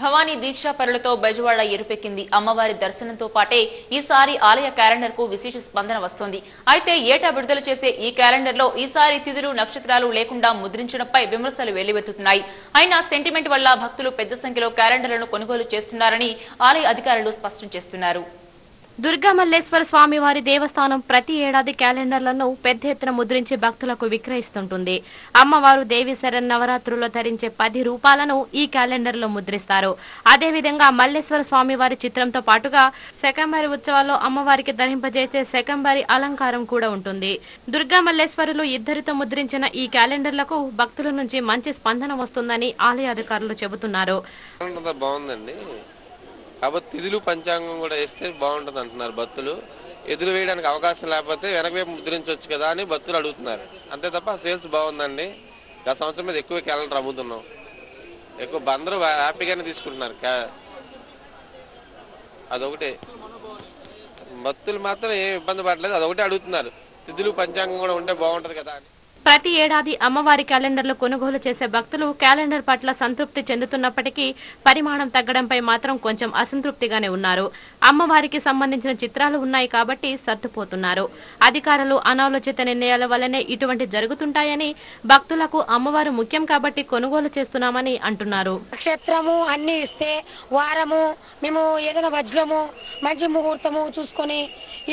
భవానీ దీక్షా పరులతో బెజవాడ ఎరుపెక్కింది. అమ్మవారి దర్శనంతో పాటే ఈసారి ఆలయ క్యాలెండర్ కు విశేష స్పందన వస్తోంది. అయితే ఏటా విడుదల చేసే ఈ క్యాలెండర్ లో ఈసారి తిథులు నక్షత్రాలు లేకుండా ముద్రించడంపై విమర్శలు వెల్లువెత్తుతున్నాయి. అయినా సెంటిమెంట్ వల్ల భక్తులు పెద్ద సంఖ్యలో క్యాలెండర్లను కొనుగోలు చేస్తున్నారని ఆలయ అధికారులు స్పష్టం చేస్తున్నారు. దుర్గా మల్లేశ్వర స్వామి వారి దేవస్థానం ప్రతి ఏడాది క్యాలెండర్లను పెద్ద ఎత్తున ముద్రించి భక్తులకు విక్రయిస్తుంటుంది. అమ్మవారు దేవి శరణ్ నవరాత్రుల్లో ధరించే 10 రూపాలను ఈ క్యాలెండర్లో ముద్రిస్తారు. అదేవిధంగా మల్లేశ్వర స్వామి వారి చిత్రంతో పాటుగా శకంబరి ఉత్సవాల్లో అమ్మవారికి ధరింపజేసే శకంబరి అలంకారం కూడా ఉంటుంది. దుర్గా మల్లేశ్వరులు ఇద్దరితో ముద్రించిన ఈ క్యాలెండర్లకు భక్తుల నుంచి మంచి స్పందన వస్తుందని ఆలయ అధికారులు చెబుతున్నారు. కాబట్టి తిథులు పంచాంగం కూడా వేస్తే బాగుంటుంది అంటున్నారు భక్తులు. ఎదురు వేయడానికి అవకాశం లేకపోతే వెనక వైపు ముద్రించవచ్చు కదా అని భక్తులు అడుగుతున్నారు. అంతే తప్ప సేల్స్ బాగుందండి. గత సంవత్సరం మీద ఎక్కువ క్యాలెండర్ అమ్ముతున్నాం. ఎక్కువ అందరూ హ్యాపీగానే తీసుకుంటున్నారు. అదొకటి భక్తులు మాత్రం ఏం ఇబ్బంది పడలేదు. అదొకటి అడుగుతున్నారు. తిథులు పంచాంగం కూడా ఉంటే బాగుంటుంది కదా అని. ప్రతి ఏడాది అమ్మవారి క్యాలెండర్లు కొనుగోలు చేసే భక్తులు క్యాలెండర్ పట్ల సంతృప్తి చెందుతున్నప్పటికీ పరిమాణం తగ్గడంపై మాత్రం కొంచెం అసంతృప్తిగానే ఉన్నారు. అమ్మవారికి సంబంధించిన చిత్రాలు ఉన్నాయి కాబట్టి సర్దుపోతున్నారు. అధికారులు అనాలోచిత నిర్ణయాల వల్లనే ఇటువంటి జరుగుతుంటాయని, భక్తులకు అమ్మవారు ముఖ్యం కాబట్టి కొనుగోలు చేస్తున్నామని అంటున్నారు. నక్షత్రము అన్ని ఇస్తే వారము మేము ఏదైనా వజ్రము మంచి ముహూర్తము చూసుకొని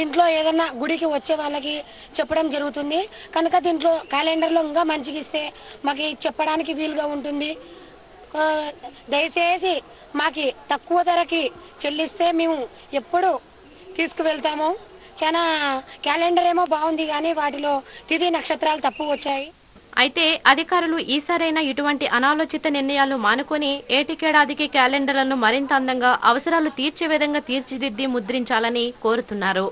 ఇంట్లో ఏదైనా గుడికి వచ్చే వాళ్ళకి చెప్పడం జరుగుతుంది. కనుక దీంట్లో క్యాలెండర్లో ఇంకా మంచిగా ఇస్తే మాకు చెప్పడానికి వీలుగా ఉంటుంది. దయచేసి మాకు తక్కువ ధరకి చెల్లిస్తే మేము ఎప్పుడు తీసుకువెళ్తాము. చాలా క్యాలెండర్ ఏమో బాగుంది కానీ వాటిలో తిథి నక్షత్రాలు తప్పు వచ్చాయి. అయితే అధికారులు ఈసారైనా ఇటువంటి అనాలోచిత నిర్ణయాలు మానుకొని ఏటికేడాదికి క్యాలెండర్లను మరింత అందంగా అవసరాలు తీర్చే విధంగా తీర్చిదిద్ది ముద్రించాలని కోరుతున్నారు.